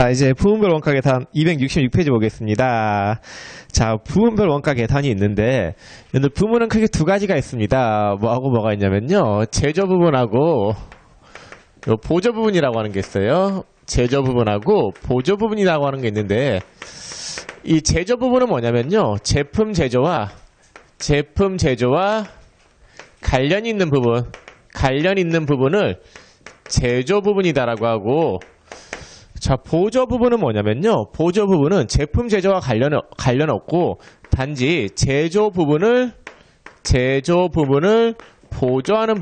자, 이제 부분별 원가 계산 266페이지 보겠습니다. 자, 부분별 원가 계산이 있는데, 오늘 부분은 크게 두 가지가 있습니다. 뭐하고 뭐가 있냐면요. 제조 부분하고, 요 보조 부분이라고 하는 게 있어요. 제조 부분하고 보조 부분이라고 하는 게 있는데, 이 제조 부분은 뭐냐면요. 제품 제조와 관련 있는 부분을 제조 부분이다라고 하고, 자, 보조 부분은 뭐냐면요. 보조 부분은 제품 제조와 관련 없고, 단지 제조 부분을 보조하는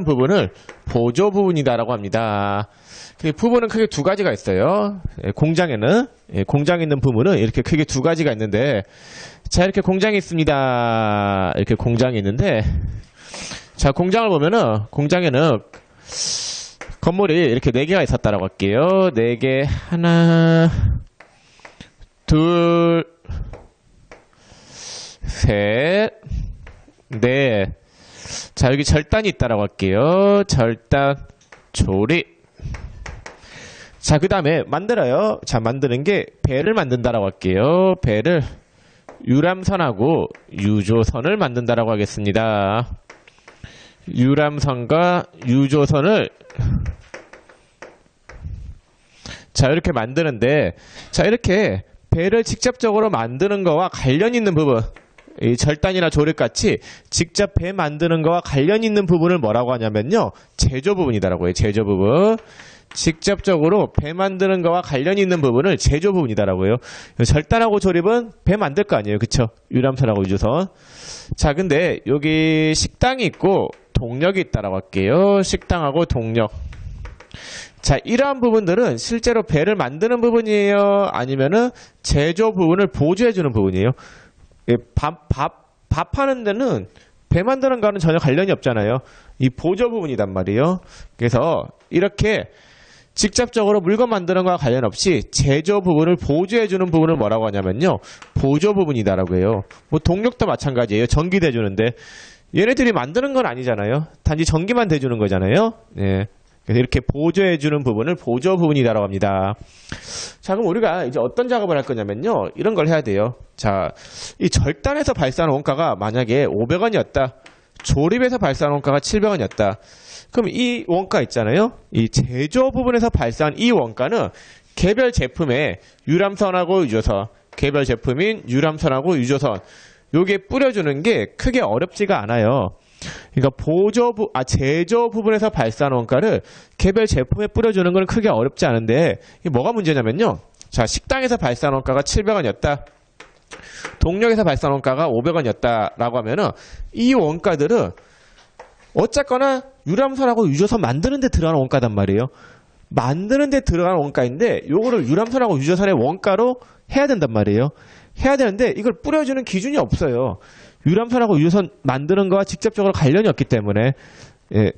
부분을 보조 부분이다라고 합니다. 부분은 크게 두 가지가 있어요. 공장에는 공장에 있는 부분은 이렇게 크게 두 가지가 있는데, 자, 이렇게 공장이 있습니다. 이렇게 공장이 있는데, 자, 공장을 보면은 공장에는 건물이 이렇게 4개가 있었다라고 할게요. 4개, 하나, 둘, 셋, 넷. 자, 여기 절단이 있다라고 할게요. 절단, 조립. 자, 그 다음에 만들어요. 자, 만드는 게 배를 만든다라고 할게요. 배를 유람선하고 유조선을 만든다라고 하겠습니다. 유람선과 유조선을 자, 이렇게 만드는데, 자, 이렇게 배를 직접적으로 만드는 거와 관련 있는 부분, 이 절단이나 조립같이 직접 배 만드는 거와 관련 있는 부분을 뭐라고 하냐면요. 제조 부분이다라고 해요. 제조 부분. 직접적으로 배 만드는 거와 관련 있는 부분을 제조 부분이다라고 해요. 절단하고 조립은 배 만들 거 아니에요. 그쵸? 유람선하고 유조선. 자, 근데 여기 식당이 있고 동력이 있다라고 할게요. 식당하고 동력. 자, 이러한 부분들은 실제로 배를 만드는 부분이에요? 아니면은 제조 부분을 보조해주는 부분이에요? 밥 하는 데는 배 만드는 거는 전혀 관련이 없잖아요. 이 보조 부분이단 말이에요. 그래서 이렇게 직접적으로 물건 만드는 거와 관련 없이 제조 부분을 보조해주는 부분을 뭐라고 하냐면요. 보조 부분이다라고 해요. 뭐 동력도 마찬가지예요. 전기 대주는데 얘네들이 만드는 건 아니잖아요. 단지 전기만 대주는 거잖아요. 네. 그래서 이렇게 보조해주는 부분을 보조 부분이라고 합니다. 자, 그럼 우리가 이제 어떤 작업을 할 거냐면요. 이런 걸 해야 돼요. 자, 이 절단에서 발생하는 원가가 만약에 500원이었다. 조립에서 발생하는 원가가 700원이었다. 그럼 이 원가 있잖아요. 이 제조 부분에서 발생한 이 원가는 개별 제품에 유람선하고 유조선, 개별 제품인 유람선하고 유조선, 요게 뿌려주는 게 크게 어렵지가 않아요. 그러니까 제조 부분에서 발생한 원가를 개별 제품에 뿌려주는 건 크게 어렵지 않은데, 이게 뭐가 문제냐면요. 자, 식당에서 발생한 원가가 700원이었다. 동력에서 발생한 원가가 500원이었다라고 하면은 이 원가들은 어쨌거나 유람선하고 유조선 만드는 데 들어가는 원가단 말이에요. 만드는 데 들어가는 원가인데 요거를 유람선하고 유조선의 원가로 해야 된단 말이에요. 해야 되는데 이걸 뿌려주는 기준이 없어요. 유람선하고 유조선 만드는 거와 직접적으로 관련이 없기 때문에, 예.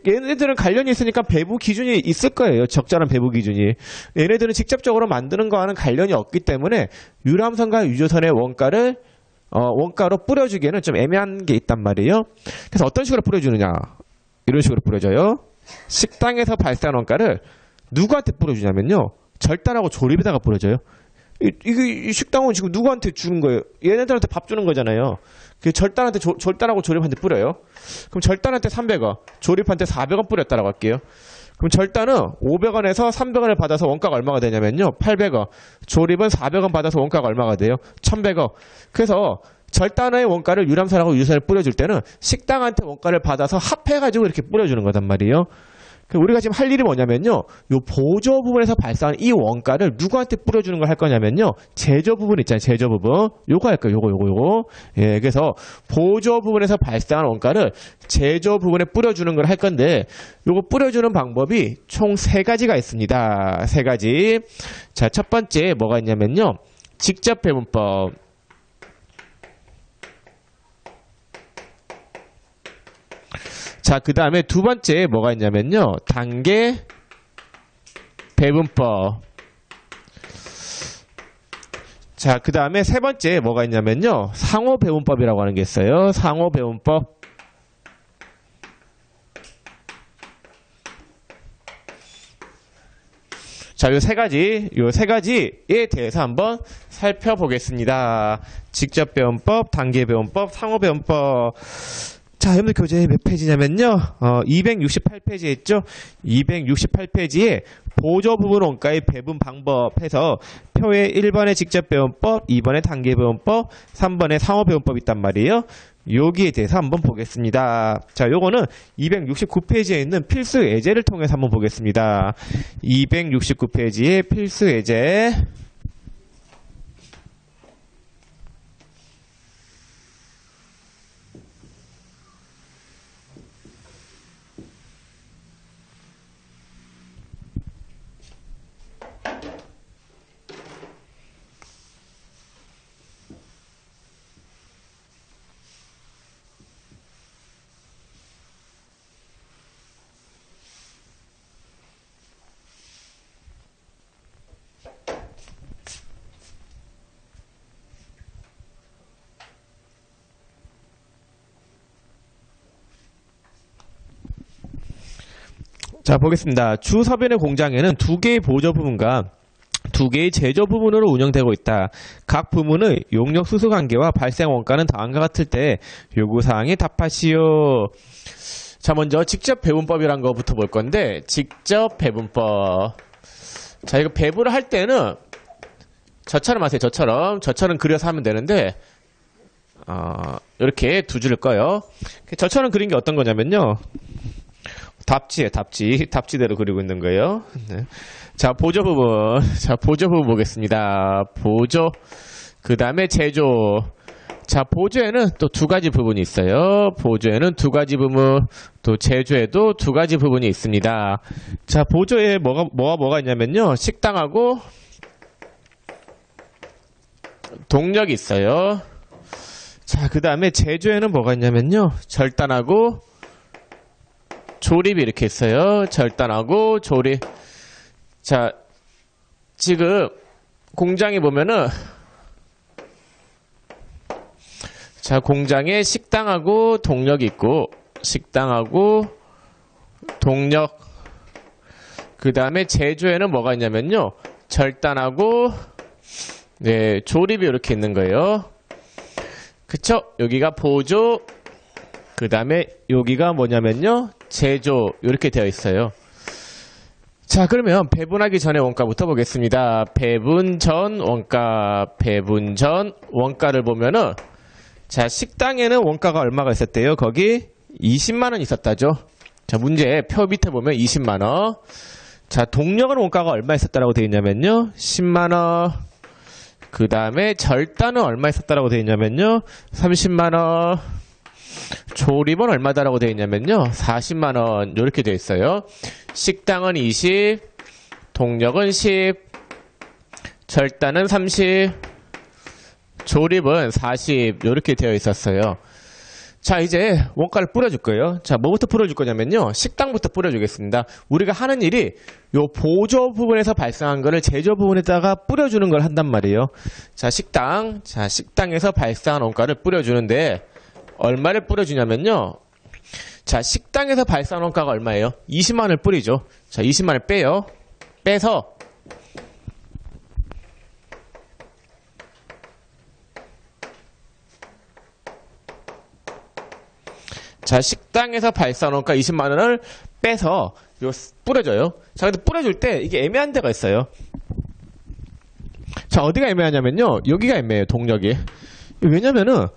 얘네들은 관련이 있으니까 배부 기준이 있을 거예요. 적절한 배부 기준이. 얘네들은 직접적으로 만드는 거와는 관련이 없기 때문에 유람선과 유조선의 원가로 뿌려주기에는 좀 애매한 게 있단 말이에요. 그래서 어떤 식으로 뿌려주느냐. 이런 식으로 뿌려줘요. 식당에서 발생한 원가를 누구한테 뿌려주냐면요. 절단하고 조립에다가 뿌려줘요. 이 식당은 지금 누구한테 주는 거예요? 얘네들한테 밥 주는 거잖아요. 절단하고 조립한테 뿌려요. 그럼 절단한테 300원, 조립한테 400원 뿌렸다라고 할게요. 그럼 절단은 500원에서 300원을 받아서 원가가 얼마가 되냐면요. 800원. 조립은 400원 받아서 원가가 얼마가 돼요? 1100원. 그래서 절단의 원가를 유람선하고 유조선에 뿌려줄 때는 식당한테 원가를 받아서 합해가지고 이렇게 뿌려주는 거단 말이에요. 우리가 지금 할 일이 뭐냐면요. 요 보조 부분에서 발생한 이 원가를 누구한테 뿌려주는 걸 할 거냐면요. 제조 부분 있잖아요. 제조 부분. 요거 할 거예요. 요거. 예, 그래서 보조 부분에서 발생한 원가를 제조 부분에 뿌려주는 걸 할 건데, 요거 뿌려주는 방법이 총 3가지가 있습니다. 3가지. 자, 첫 번째 뭐가 있냐면요. 직접 배분법. 자, 그 다음에 두 번째 뭐가 있냐면요. 단계 배분법. 자, 그 다음에 세 번째 뭐가 있냐면요. 상호 배분법이라고 하는 게 있어요. 상호 배분법. 자, 요 세 가지에 대해서 한번 살펴보겠습니다. 직접 배원법, 단계 배원법, 상호 배원법. 자, 여러분들 교재 몇 페이지냐면요. 268페이지 했죠? 268페이지에 보조 부분 원가의 배분 방법 해서 표에 1번에 직접 배원법, 2번에 단계 배원법, 3번에 상호 배원법 있단 말이에요. 여기에 대해서 한번 보겠습니다. 자, 요거는 269페이지에 있는 필수 예제를 통해서 한번 보겠습니다. 269페이지에 필수 예제. 자, 보겠습니다. 주서변의 공장에는 두 개의 보조 부분과 두 개의 제조 부분으로 운영되고 있다. 각 부문의 용역 수수 관계와 발생 원가는 다음과 같을 때 요구사항에 답하시오. 자, 먼저 직접 배분법이란 거부터 볼 건데, 직접 배분법. 자, 이거 배분을 할 때는 저처럼 하세요. 저처럼 그려서 하면 되는데, 이렇게 두 줄을 꺼요. 저처럼 그린 게 어떤 거냐면요. 답지대로 그리고 있는 거예요. 네. 자, 보조 부분. 자, 보조 부분 보겠습니다. 보조. 그 다음에 제조. 자, 보조에는 또 두 가지 부분이 있어요. 보조에는 두 가지 부분, 또 제조에도 두 가지 부분이 있습니다. 자, 보조에 뭐가 있냐면요. 식당하고 동력이 있어요. 자, 그 다음에 제조에는 뭐가 있냐면요. 절단하고 조립이 이렇게 있어요. 절단하고 조립. 자, 지금 공장에 보면은, 자, 공장에 식당하고 동력이 있고, 식당하고 동력. 그 다음에 제조에는 뭐가 있냐면요. 절단하고, 네, 조립이 이렇게 있는 거예요. 그쵸? 여기가 보조. 그 다음에 여기가 뭐냐면요. 제조. 이렇게 되어 있어요. 자, 그러면 배분하기 전의 원가부터 보겠습니다. 배분 전 원가를 보면은, 자, 식당에는 원가가 얼마가 있었대요? 거기 20만원 있었다죠. 자, 문제 표 밑에 보면 20만원. 자, 동력은 원가가 얼마 있었다라고 되어 있냐면요. 10만원. 그 다음에 절단은 얼마 있었다라고 되어 있냐면요. 30만원. 조립은 얼마다라고 되어 있냐면요. 40만원. 이렇게 되어 있어요. 식당은 20, 동력은 10, 절단은 30, 조립은 40. 이렇게 되어 있었어요. 자, 이제 원가를 뿌려줄 거예요. 자, 뭐부터 뿌려줄 거냐면요. 식당부터 뿌려주겠습니다. 우리가 하는 일이 요 보조 부분에서 발생한 거를 제조 부분에다가 뿌려주는 걸 한단 말이에요. 자, 식당에서 발생한 원가를 뿌려주는데, 얼마를 뿌려주냐면요. 자, 식당에서 발생한 원가가 얼마예요? 20만원을 뿌리죠. 자, 20만원을 빼요. 빼서 자, 식당에서 발생한 원가 20만원을 빼서 뿌려줘요. 자, 근데 뿌려줄 때 이게 애매한 데가 있어요. 자, 어디가 애매하냐면요. 여기가 애매해요. 동력이. 왜냐면은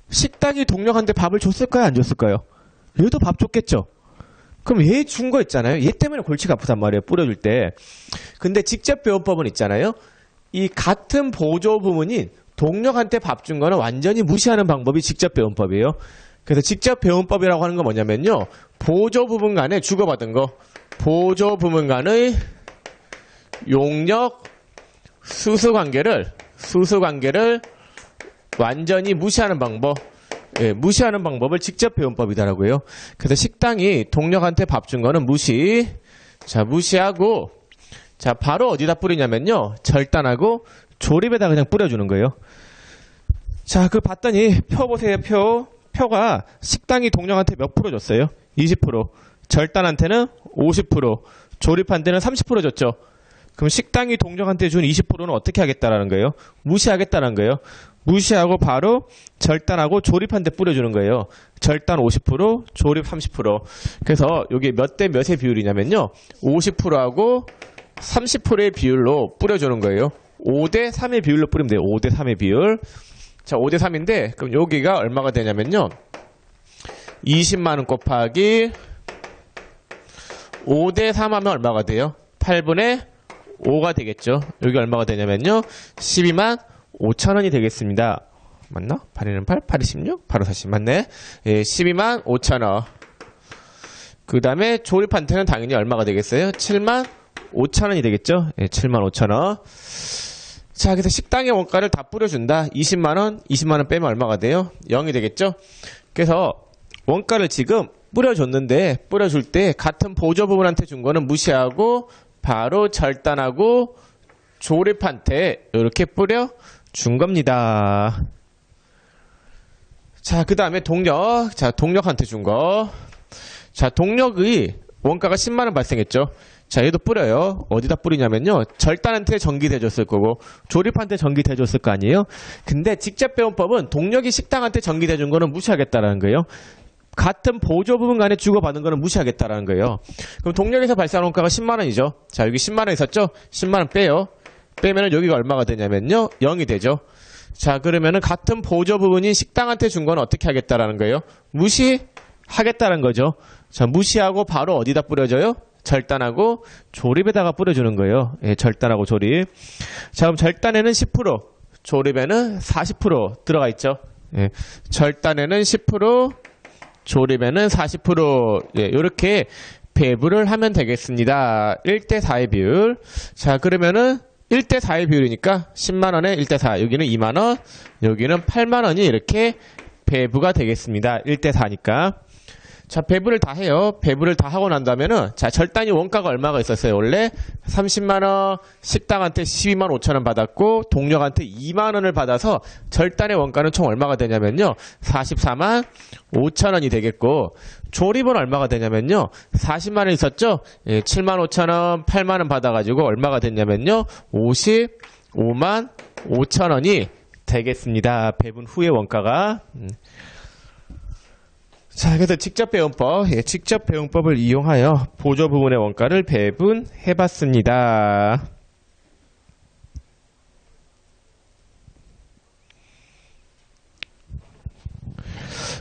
식당이 동력한테 밥을 줬을까요? 안 줬을까요? 얘도 밥 줬겠죠? 그럼 얘 준 거 있잖아요. 얘 때문에 골치가 아프단 말이에요. 뿌려줄 때. 근데 직접 배원법은 있잖아요. 이 같은 보조 부문인 동력한테 밥 준 거는 완전히 무시하는 방법이 직접 배원법이에요. 그래서 직접 배원법이라고 하는 건 뭐냐면요. 보조 부분 간에 주고받은 거. 보조 부분 간의 용역 수수 관계를 완전히 무시하는 방법. 예, 무시하는 방법을 직접 배원법이다라고 해요. 그래서 식당이 동력한테 밥 준 거는 무시. 자, 무시하고, 자, 바로 어디다 뿌리냐면요. 절단하고 조립에다 그냥 뿌려주는 거예요. 자, 그 봤더니 표 보세요. 표가 식당이 동력한테 몇 프로 줬어요? 20%. 절단한테는 50%. 조립한테는 30% 줬죠. 그럼 식당이 동력한테 준 20%는 어떻게 하겠다라는 거예요? 무시하겠다는 거예요. 무시하고 바로 절단하고 조립한 데 뿌려주는 거예요. 절단 50%, 조립 30%. 그래서 이게 몇 대 몇의 비율이냐면요. 50%하고 30%의 비율로 뿌려주는 거예요. 5대 3의 비율로 뿌리면 돼요. 5대 3의 비율. 자, 5대 3인데 그럼 여기가 얼마가 되냐면요. 20만원 곱하기 5대 3 하면 얼마가 돼요? 8분의 5가 되겠죠. 여기 얼마가 되냐면요. 12만 5천원이 되겠습니다. 맞나? 8에는 8, 8이 16, 8은 40. 맞네. 예, 12만 5천원. 그 다음에 조립한테는 당연히 얼마가 되겠어요? 7만 5천원이 되겠죠. 예, 7만 5천원. 자, 그래서 식당의 원가를 다 뿌려준다. 20만원, 20만원 빼면 얼마가 돼요? 0이 되겠죠. 그래서 원가를 지금 뿌려줬는데 뿌려줄 때 같은 보조 부분한테 준 거는 무시하고 바로 절단하고 조립한테 이렇게 뿌려준 겁니다. 자, 그 다음에 동력. 자, 동력한테 준 거. 자, 동력의 원가가 10만원 발생했죠. 자, 얘도 뿌려요. 어디다 뿌리냐면요. 절단한테 전기 대줬을 거고 조립한테 전기 대줬을 거 아니에요. 근데 직접 배운법은 동력이 식당한테 전기 대준 거는 무시하겠다라는 거예요. 같은 보조 부분 간에 주고받은 거는 무시하겠다라는 거예요. 그럼 동력에서 발생한 원가가 10만원이죠. 자, 여기 10만원 있었죠? 10만원 빼요. 빼면은 여기가 얼마가 되냐면요. 0이 되죠. 자, 그러면은 같은 보조 부분이 식당한테 준 건 어떻게 하겠다라는 거예요? 무시하겠다는 거죠. 자, 무시하고 바로 어디다 뿌려줘요? 절단하고 조립에다가 뿌려주는 거예요. 예, 절단하고 조립. 자, 그럼 절단에는 10%, 조립에는 40% 들어가 있죠. 예, 절단에는 10%, 조립에는 40%. 예, 이렇게 배분을 하면 되겠습니다. 1대 4의 비율. 자, 그러면은 1대 4의 비율이니까 10만원에 1대 4. 여기는 2만원, 여기는 8만원이 이렇게 배부가 되겠습니다. 1대 4니까. 자, 배분을 다 해요. 배분을 다 하고 난 다음에는, 자, 절단이 원가가 얼마가 있었어요? 원래 30만원, 식당한테 12만 5천원 받았고, 동력한테 2만원을 받아서, 절단의 원가는 총 얼마가 되냐면요. 44만 5천원이 되겠고, 조립은 얼마가 되냐면요. 40만원 있었죠? 예, 7만 5천원, 8만원 받아가지고, 얼마가 됐냐면요. 55만 5천원이 되겠습니다. 배분 후의 원가가. 자, 그래서 직접 배운법, 예, 직접 배운법을 이용하여 보조 부분의 원가를 배분해봤습니다.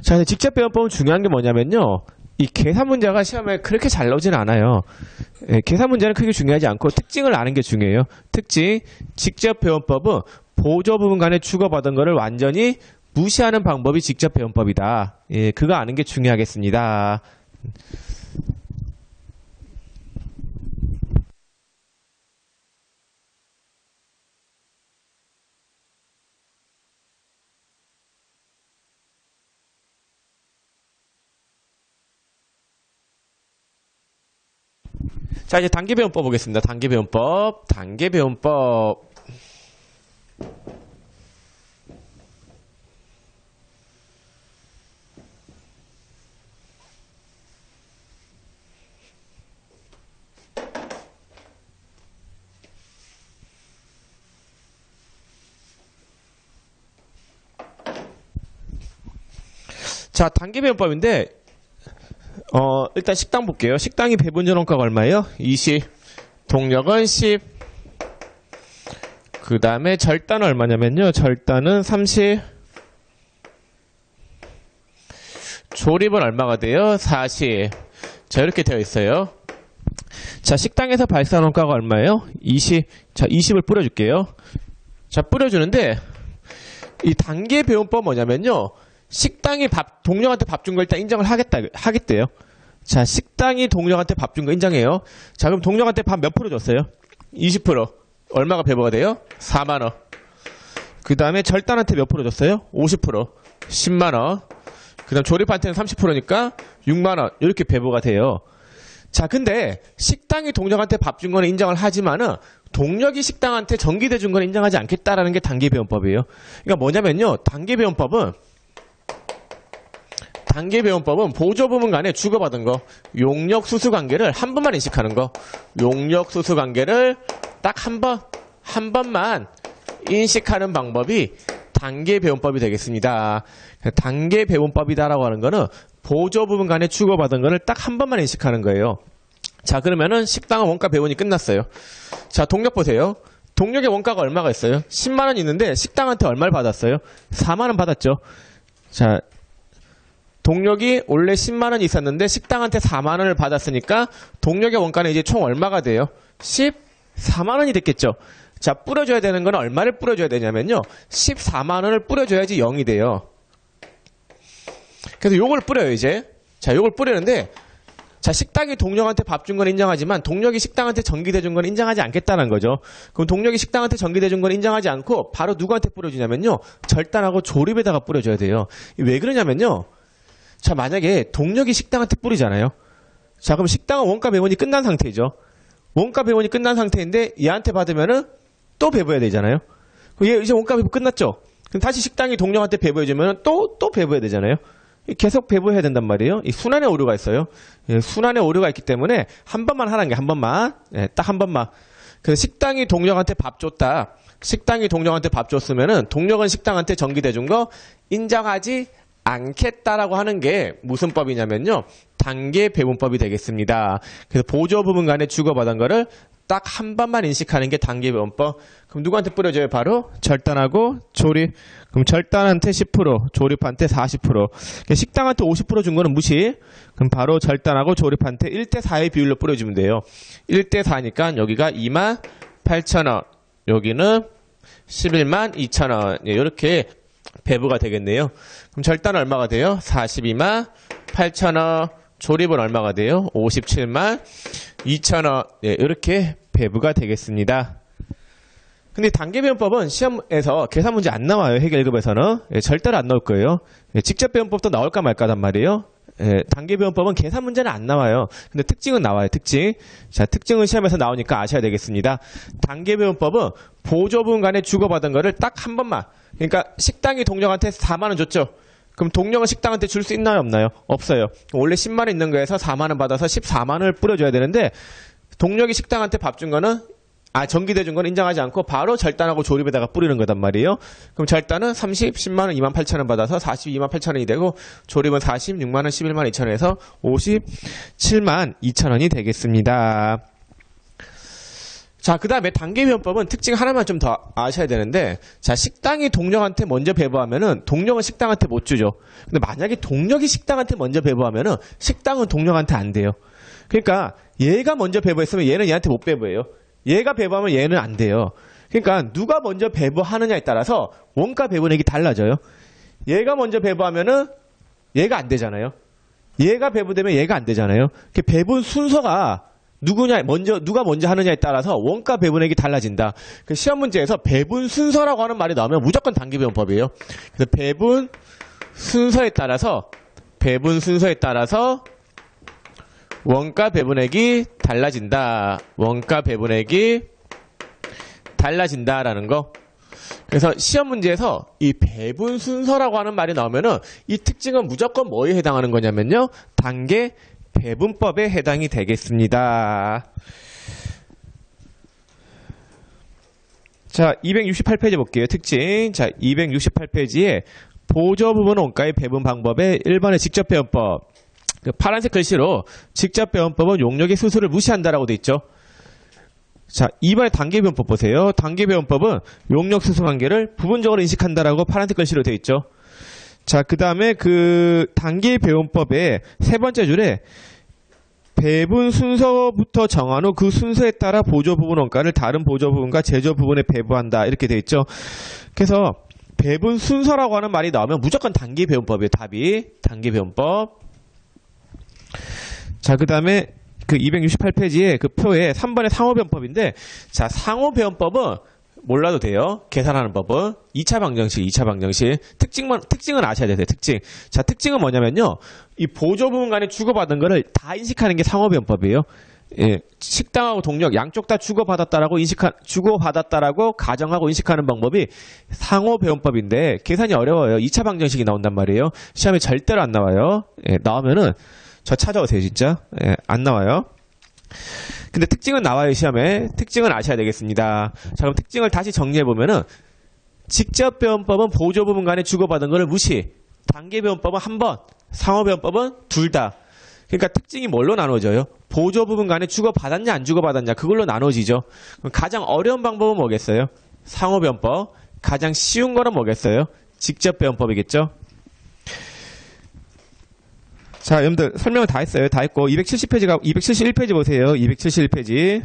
자, 직접 배운법은 중요한 게 뭐냐면요. 이 계산 문제가 시험에 그렇게 잘 나오지는 않아요. 예, 계산 문제는 크게 중요하지 않고 특징을 아는 게 중요해요. 특징, 직접 배운법은 보조 부분 간에 주고받은 거를 완전히 무시하는 방법이 직접 배운법이다. 예, 그거 아는 게 중요하겠습니다. 자, 이제 단계 배운법 보겠습니다. 단계 배운법, 단계 배운법. 자, 단계 배운법인데, 일단 식당 볼게요. 식당이 배분전 원가가 얼마예요? 20. 동력은 10. 그 다음에 절단은 얼마냐면요. 절단은 30. 조립은 얼마가 돼요? 40. 자, 이렇게 되어 있어요. 자, 식당에서 발생한 원가가 얼마예요? 20. 자, 20을 뿌려줄게요. 자, 뿌려주는데, 이 단계 배운법 뭐냐면요. 식당이 동력한테 밥 준 거 일단 인정을 하겠대요. 자, 식당이 동력한테 밥 준 거 인정해요. 자, 그럼 동력한테 밥 몇 프로 줬어요? 20%. 얼마가 배부가 돼요? 4만원. 그 다음에 절단한테 몇 프로 줬어요? 50%. 10만원. 그 다음 조립한테는 30%니까 6만원. 이렇게 배부가 돼요. 자, 근데 식당이 동력한테 밥 준 거는 인정을 하지만은 동력이 식당한테 전기 대준 거는 인정하지 않겠다라는 게 단계 배운법이에요. 그러니까 뭐냐면요. 단계 배운법은 보조 부분 간에 주고받은 거, 용역 수수 관계를 한 번만 인식하는 거. 용역 수수 관계를 딱 한 번만 인식하는 방법이 단계 배분법이 되겠습니다. 단계 배분법이다라고 하는 거는 보조 부분 간에 주고받은 거를 딱 한 번만 인식하는 거예요. 자, 그러면은 식당은 원가 배분이 끝났어요. 자, 동력 보세요. 동력의 원가가 얼마가 있어요? 10만 원 있는데 식당한테 얼마를 받았어요? 4만 원 받았죠. 자, 동력이 원래 10만 원이 있었는데 식당한테 4만 원을 받았으니까 동력의 원가는 이제 총 얼마가 돼요? 14만 원이 됐겠죠. 자, 뿌려줘야 되는 건 얼마를 뿌려줘야 되냐면요. 14만 원을 뿌려줘야지 0이 돼요. 그래서 요걸 뿌려요, 이제. 자, 요걸 뿌리는데, 자, 식당이 동력한테 밥 준 건 인정하지만 동력이 식당한테 전기대 준 건 인정하지 않겠다는 거죠. 그럼 동력이 식당한테 전기대 준 건 인정하지 않고 바로 누구한테 뿌려주냐면요. 절단하고 조립에다가 뿌려줘야 돼요. 왜 그러냐면요. 자, 만약에 동력이 식당한테 뿌리잖아요. 자, 그럼 식당은 원가 배분이 끝난 상태죠. 원가 배분이 끝난 상태인데 얘한테 받으면은 또 배분해야 되잖아요. 그럼 얘 이제 원가 배분 끝났죠. 그럼 다시 식당이 동력한테 배분해주면 또 배분해야 되잖아요. 계속 배분해야 된단 말이에요. 이 순환의 오류가 있어요. 예, 순환의 오류가 있기 때문에 한 번만 하라는 게 한 번만. 예, 딱 한 번만. 그래서 식당이 동력한테 밥 줬다. 식당이 동력한테 밥 줬으면은 동력은 식당한테 전기대 준 거 인정하지 않겠다라고 하는 게 무슨 법이냐면요. 단계 배분법이 되겠습니다. 그래서 보조 부분 간에 주고받은 거를 딱 한 번만 인식하는 게 단계 배분법. 그럼 누구한테 뿌려줘요? 바로 절단하고 조립. 그럼 절단한테 10%, 조립한테 40%. 식당한테 50% 준 거는 무시. 그럼 바로 절단하고 조립한테 1대4의 비율로 뿌려주면 돼요. 1대4니까 여기가 28,000원. 여기는 112,000원. 예, 이렇게 배부가 되겠네요. 그럼 절단 얼마가 돼요? 428,000원. 조립은 얼마가 돼요? 572,000원. 예, 이렇게 배부가 되겠습니다. 근데 단계 배분법은 시험에서 계산 문제 안 나와요. 해결급에서는. 예, 절대로 안 나올 거예요. 예, 직접 배분법도 나올까 말까단 말이에요. 예, 단계 배분법은 계산 문제는 안 나와요. 근데 특징은 나와요. 특징. 자, 특징은 시험에서 나오니까 아셔야 되겠습니다. 단계 배분법은 보조 부분 간에 주고받은 거를 딱 한 번만. 그러니까 식당이 동력한테 4만 원 줬죠. 그럼 동력은 식당한테 줄 수 있나요? 없나요? 없어요. 원래 10만 원 있는 거에서 4만 원 받아서 14만 원을 뿌려줘야 되는데 동력이 식당한테 밥 준 거는 전기대 준 건 인정하지 않고 바로 절단하고 조립에다가 뿌리는 거단 말이에요. 그럼 절단은 10만 원 28,000원 받아서 42만 8천원이 되고 조립은 46만 원 11만 2천원에서 57만 2천원이 되겠습니다. 자, 그 다음에 단계 배분법은 특징 하나만 좀 더 아셔야 되는데, 자, 식당이 동력한테 먼저 배부하면은 동력은 식당한테 못 주죠. 근데 만약에 동력이 식당한테 먼저 배부하면은 식당은 동력한테 안 돼요. 그러니까 얘가 먼저 배부했으면 얘는 얘한테 못 배부해요. 얘가 배부하면 얘는 안 돼요. 그러니까 누가 먼저 배부하느냐에 따라서 원가 배분액이 달라져요. 얘가 먼저 배부하면은 얘가 안 되잖아요. 얘가 배부되면 얘가 안 되잖아요. 배분 순서가 누가 먼저 하느냐에 따라서 원가 배분액이 달라진다. 시험 문제에서 배분 순서라고 하는 말이 나오면 무조건 단계 배분법이에요. 그래서 배분 순서에 따라서 원가 배분액이 달라진다. 원가 배분액이 달라진다라는 거. 그래서 시험 문제에서 이 배분 순서라고 하는 말이 나오면은 이 특징은 무조건 뭐에 해당하는 거냐면요. 단계 배분법에 해당이 되겠습니다. 자, 268페이지 볼게요. 특징. 자, 268페이지에 보조 부분 원가의 배분 방법의 1번의 직접 배분법. 그 파란색 글씨로 직접 배분법은 용역의 수수를 무시한다라고 돼 있죠. 자, 2번의 단계 배분법 보세요. 단계 배분법은 용역 수수 관계를 부분적으로 인식한다라고 파란색 글씨로 돼 있죠. 자, 그 다음에 그 단계 배분법의 세 번째 줄에 배분 순서부터 정한 후 그 순서에 따라 보조 부분 원가를 다른 보조 부분과 제조 부분에 배부한다. 이렇게 돼 있죠. 그래서 배분 순서라고 하는 말이 나오면 무조건 단계 배분법이에요. 답이. 단계 배분법. 자, 그 다음에 그 268페이지에 그 표에 3번의 상호배분법인데, 자, 상호배분법은 몰라도 돼요. 계산하는 법은 2차 방정식. 특징은 아셔야 돼요. 특징. 자, 특징은 뭐냐면요. 이 보조 부분 간에 주고받은 거를 다 인식하는 게 상호배분법이에요. 예, 식당하고 동력 양쪽 다 주고받았다라고 가정하고 인식하는 방법이 상호배분법인데 계산이 어려워요. 2차 방정식이 나온단 말이에요. 시험에 절대로 안 나와요. 예, 나오면은 저 찾아오세요, 진짜. 예, 안 나와요. 근데 특징은 나와요, 시험에. 특징은 아셔야 되겠습니다. 자, 그럼 특징을 다시 정리해보면은, 직접배원법은 보조부분 간에 주고받은 거를 무시. 단계배원법은 한 번, 상호배원법은 둘 다. 그러니까 특징이 뭘로 나눠져요? 보조부분 간에 주고받았냐 안 주고받았냐 그걸로 나눠지죠. 그럼 가장 어려운 방법은 뭐겠어요? 상호배원법. 가장 쉬운 거는 뭐겠어요? 직접배원법이겠죠. 자, 여러분들 설명을 다 했어요. 다 했고 270페이지가 271페이지 보세요. 271페이지.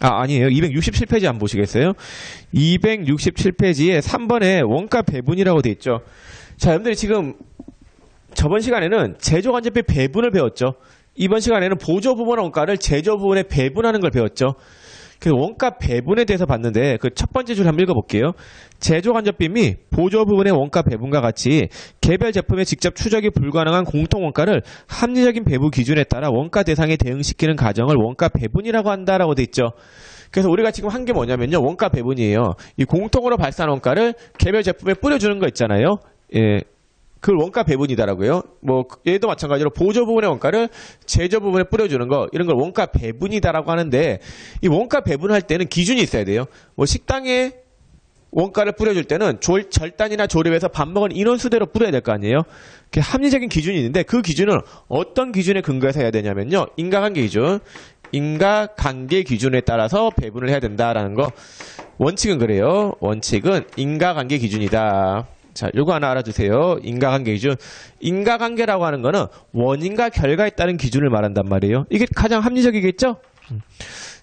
아니에요. 267페이지 안 보시겠어요? 267페이지에 3번에 원가 배분이라고 돼 있죠. 자, 여러분들이 지금 저번 시간에는 제조간접비 배분을 배웠죠. 이번 시간에는 보조부분 원가를 제조부분에 배분하는 걸 배웠죠. 그래서 원가 배분에 대해서 봤는데 그 첫 번째 줄 한번 읽어볼게요. 제조간접비 및 보조부분의 원가 배분과 같이 개별 제품의 직접 추적이 불가능한 공통원가를 합리적인 배분 기준에 따라 원가 대상에 대응시키는 과정을 원가 배분이라고 한다라고 돼 있죠. 그래서 우리가 지금 한 게 뭐냐면요. 원가 배분이에요. 이 공통으로 발생한 원가를 개별 제품에 뿌려주는 거 있잖아요. 예. 그걸 원가 배분이다라고요. 뭐 얘도 마찬가지로 보조 부분의 원가를 제조 부분에 뿌려주는 거 이런 걸 원가 배분이다라고 하는데 이 원가 배분할 때는 기준이 있어야 돼요. 뭐 식당에 원가를 뿌려줄 때는 절단이나 조립해서 밥 먹은 인원수대로 뿌려야 될 거 아니에요. 그 합리적인 기준이 있는데 그 기준은 어떤 기준에 근거해서 해야 되냐면요. 인과관계 기준. 인과관계 기준에 따라서 배분을 해야 된다라는 거. 원칙은 그래요. 원칙은 인과관계 기준이다. 자, 요거 하나 알아두세요. 인과관계 기준. 인과관계라고 하는 거는 원인과 결과에 따른 기준을 말한단 말이에요. 이게 가장 합리적이겠죠?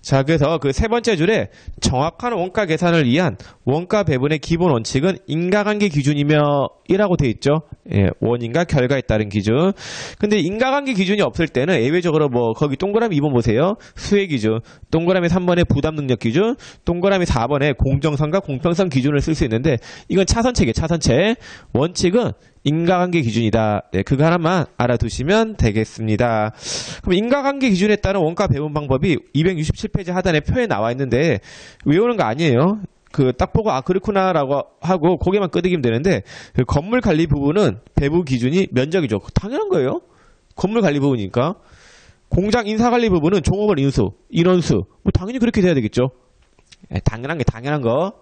자, 그래서 그 세 번째 줄에 정확한 원가 계산을 위한 원가 배분의 기본 원칙은 인과관계 기준이며 이라고 돼 있죠. 예, 원인과 결과에 따른 기준. 근데 인과관계 기준이 없을 때는 예외적으로 뭐 거기 동그라미 2번 보세요. 수혜 기준. 동그라미 3번에 부담 능력 기준. 동그라미 4번에 공정성과 공평성 기준을 쓸 수 있는데 이건 차선책이에요. 차선책. 원칙은 인과관계 기준이다. 네, 그거 하나만 알아두시면 되겠습니다. 그럼 인과관계 기준에 따른 원가 배분 방법이 267페이지 하단에 표에 나와 있는데 외우는 거 아니에요. 그 딱 보고 그렇구나라고 하고 고개만 끄덕이면 되는데 그 건물 관리 부분은 배분 기준이 면적이죠. 당연한 거예요. 건물 관리 부분이니까. 공장 인사 관리 부분은 종업원 인원수 뭐 당연히 그렇게 돼야 되겠죠. 예, 당연한 거.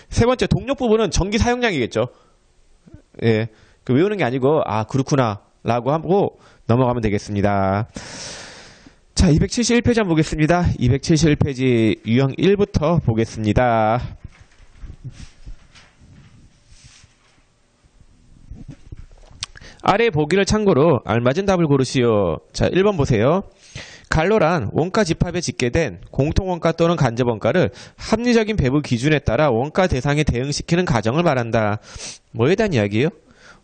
세 번째 동력 부분은 전기 사용량이겠죠. 예. 그 외우는 게 아니고 그렇구나 라고 하고 넘어가면 되겠습니다. 자, 271페이지 한번 보겠습니다. 271페이지 유형 1부터 보겠습니다. 아래 보기를 참고로 알맞은 답을 고르시오. 자, 1번 보세요. 갈로란 원가 집합에 집계된 공통원가 또는 간접원가를 합리적인 배분 기준에 따라 원가 대상에 대응시키는 과정을 말한다. 뭐에 대한 이야기예요?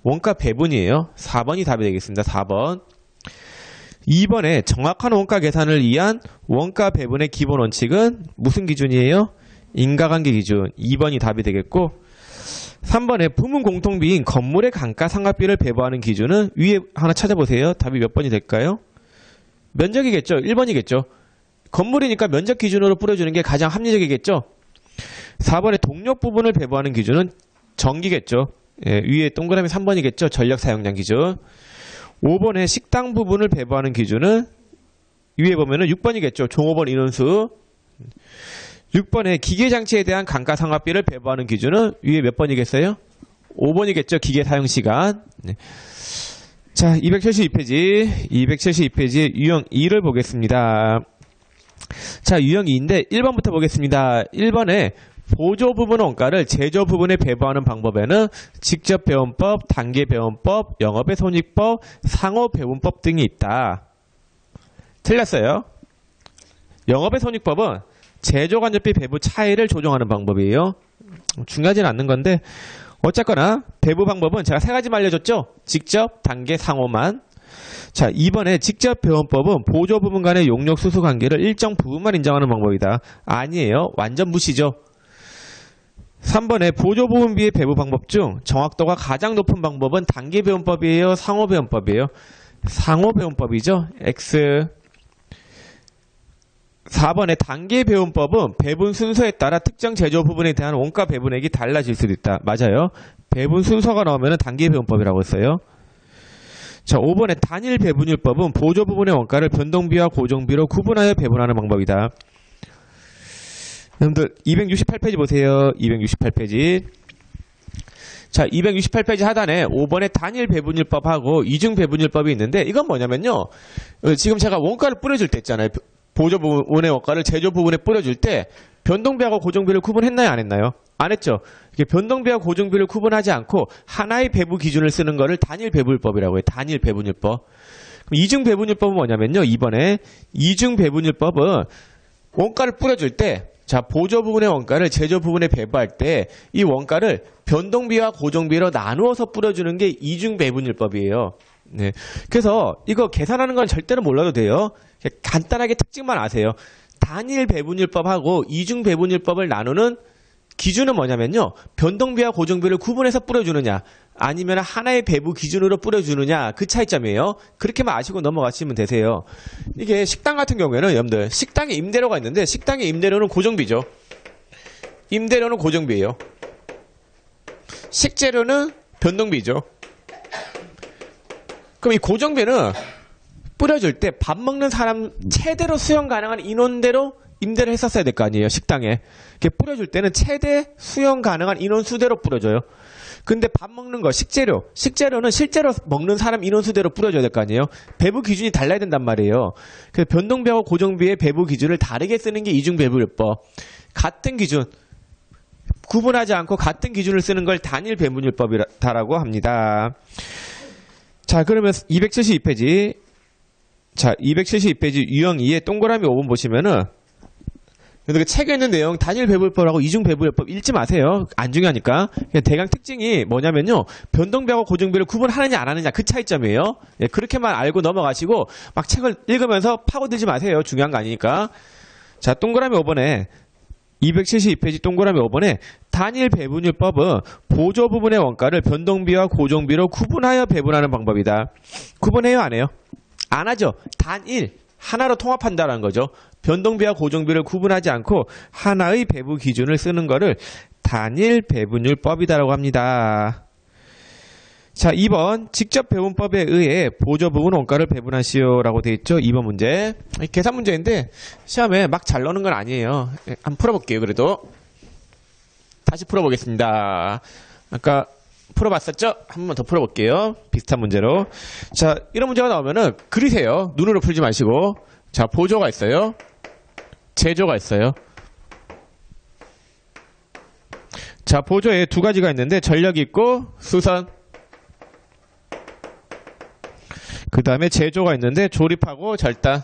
원가 배분이에요. 4번이 답이 되겠습니다. 4번. 2번에 정확한 원가 계산을 위한 원가 배분의 기본 원칙은 무슨 기준이에요? 인과관계 기준. 2번이 답이 되겠고 3번에 부문 공통비인 건물의 감가상각비를 배분하는 기준은 위에 하나 찾아보세요. 답이 몇 번이 될까요? 면적이겠죠. 1번이겠죠. 건물이니까 면적 기준으로 뿌려주는 게 가장 합리적이겠죠. 4번에 동력 부분을 배분하는 기준은 전기겠죠. 예, 위에 동그라미 3번이겠죠. 전력 사용량 기준. 5번에 식당 부분을 배분하는 기준은 위에 보면은 6번이겠죠. 종업원 인원수. 6번에 기계장치에 대한 감가상각비를 배분하는 기준은 위에 몇 번이겠어요? 5번이겠죠. 기계 사용시간. 네. 자, 272페이지 유형 2를 보겠습니다. 자, 유형 2인데 1번부터 보겠습니다. 1번에 보조 부분 원가를 제조 부분에 배분하는 방법에는 직접 배분법, 단계 배분법, 영업의 손익법, 상호 배분법 등이 있다. 틀렸어요. 영업의 손익법은 제조 간접비 배분 차이를 조정하는 방법이에요. 중요하지는 않는 건데 어쨌거나 배분 방법은 제가 세 가지 알려줬죠. 직접, 단계, 상호만. 자, 2번에 직접 배분법은 보조 부분 간의 용역 수수 관계를 일정 부분만 인정하는 방법이다. 아니에요. 완전 무시죠. 3번에 보조 부분비의 배분 방법 중 정확도가 가장 높은 방법은 단계 배분법이에요. 상호 배분법이에요. 상호 배분법이죠. X. 4번에 단계 배분법은 배분 순서에 따라 특정 제조 부분에 대한 원가 배분액이 달라질 수도 있다. 맞아요. 배분 순서가 나오면 단기 배분법이라고 했어요. 자, 5번에 단일 배분율법은 보조 부분의 원가를 변동비와 고정비로 구분하여 배분하는 방법이다. 여러분들 268페이지 보세요. 268페이지. 자, 268페이지 하단에 5번에 단일 배분율법하고 이중 배분율법이 있는데 이건 뭐냐면요. 지금 제가 원가를 뿌려줄 때 있잖아요. 보조 부분의 원가를 제조 부분에 뿌려줄 때 변동비하고 고정비를 구분했나요? 안 했나요? 안 했죠. 이게 변동비와 고정비를 구분하지 않고 하나의 배분 기준을 쓰는 거를 단일 배분율법이라고 해요. 단일 배분율법. 그럼 이중 배분율법은 뭐냐면요. 2번에 이중 배분율법은 원가를 뿌려줄 때 자, 보조 부분의 원가를 제조 부분에 배부할 때 이 원가를 변동비와 고정비로 나누어서 뿌려주는 게 이중 배분율법이에요. 네. 그래서 이거 계산하는 건 절대로 몰라도 돼요. 간단하게 특징만 아세요. 단일 배분율법하고 이중 배분율법을 나누는 기준은 뭐냐면요. 변동비와 고정비를 구분해서 뿌려주느냐 아니면 하나의 배분 기준으로 뿌려주느냐 그 차이점이에요. 그렇게만 아시고 넘어가시면 되세요. 이게 식당 같은 경우에는 여러분들 식당에 임대료가 있는데 식당의 임대료는 고정비죠. 임대료는 고정비예요. 식재료는 변동비죠. 그럼 이 고정비는 뿌려줄 때 밥 먹는 사람 최대로 수용 가능한 인원대로 임대를 했었어야 될 거 아니에요. 식당에. 이렇게 뿌려줄 때는 최대 수용 가능한 인원수대로 뿌려줘요. 근데 밥 먹는 거 식재료는 실제로 먹는 사람 인원수대로 뿌려줘야 될 거 아니에요. 배부 기준이 달라야 된단 말이에요. 그래서 변동비하고 고정비의 배부 기준을 다르게 쓰는 게 이중배분율법. 같은 기준 구분하지 않고 같은 기준을 쓰는 걸 단일 배분율법이라고 합니다. 자, 그러면 272페이지. 자, 272페이지 유형 2의 동그라미 5번 보시면은 근데 그 책에 있는 내용 단일 배분율법하고 이중 배분율법 읽지 마세요. 안 중요하니까. 그냥 대강 특징이 뭐냐면요. 변동비하고 고정비를 구분하느냐 안 하느냐 그 차이점이에요. 예, 그렇게만 알고 넘어가시고 막 책을 읽으면서 파고들지 마세요. 중요한 거 아니니까. 자, 동그라미 5번에 272페이지 동그라미 5번에 단일 배분율법은 보조 부분의 원가를 변동비와 고정비로 구분하여 배분하는 방법이다. 구분해요? 안 해요? 안 하죠. 단일 하나로 통합한다는 거죠. 변동비와 고정비를 구분하지 않고 하나의 배분 기준을 쓰는 거를 단일 배분율법이다라고 합니다. 자, 2번 직접 배분법에 의해 보조 부분 원가를 배분하시오라고 되어 있죠. 2번 문제. 계산 문제인데 시험에 막 잘 넣는 건 아니에요. 한번 풀어볼게요. 그래도 다시 풀어보겠습니다. 아까 풀어봤었죠? 한 번 더 풀어볼게요. 비슷한 문제로. 자, 이런 문제가 나오면은 그리세요. 눈으로 풀지 마시고. 자, 보조가 있어요. 제조가 있어요. 자, 보조에 두 가지가 있는데 전력이 있고 수선. 그 다음에 제조가 있는데 조립하고 절단.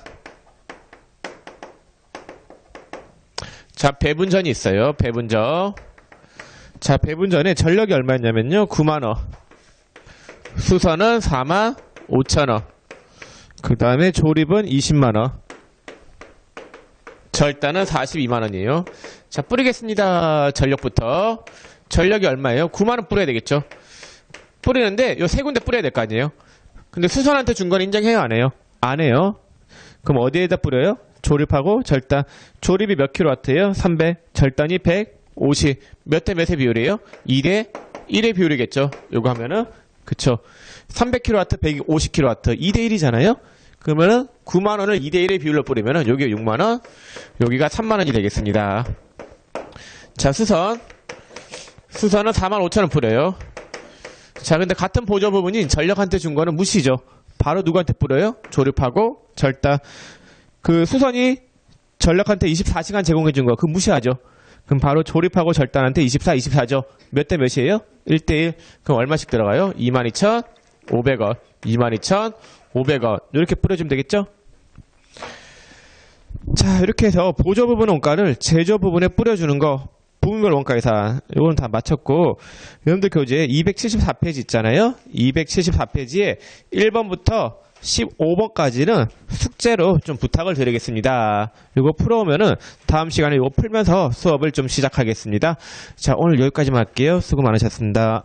자, 배분전이 있어요. 배분전. 자, 배분전에 전력이 얼마였냐면요. 9만원. 수선은 45,000원. 그 다음에 조립은 20만원. 절단은 42만원이에요. 자, 뿌리겠습니다. 전력부터. 전력이 얼마예요? 9만원 뿌려야 되겠죠. 뿌리는데 요 세 군데 뿌려야 될 거 아니에요. 근데 수선한테 준 건 인정해요? 안 해요? 안 해요. 그럼 어디에다 뿌려요? 조립하고 절단. 조립이 몇 킬로와트예요? 300. 절단이 150. 몇 대 몇의 비율이에요? 2대 1의 비율이겠죠. 요거 하면은 그쵸. 300kW, 150kW 2대 1이잖아요. 그러면은 9만원을 2대 1의 비율로 뿌리면은 여기가 6만원, 여기가 3만원이 되겠습니다. 자, 수선은 45,000원 뿌려요. 자, 근데 같은 보조 부분인 전력한테 준 거는 무시죠. 바로 누구한테 뿌려요? 조립하고 절단. 그 수선이 전력한테 24시간 제공해 준 거, 그거 무시하죠. 그럼 바로 조립하고 절단한테 24죠. 몇 대 몇이에요? 1대1. 그럼 얼마씩 들어가요? 22,500원. 22,500원. 이렇게 뿌려주면 되겠죠? 자, 이렇게 해서 보조 부분 원가를 제조 부분에 뿌려주는 거, 부분별 원가 계산, 이거는 다 마쳤고, 여러분들 교재 274페이지 있잖아요? 274페이지에 1번부터 15번까지는 숙제로 좀 부탁을 드리겠습니다. 이거 풀어오면은 다음 시간에 이거 풀면서 수업을 좀 시작하겠습니다. 자, 오늘 여기까지만 할게요. 수고 많으셨습니다.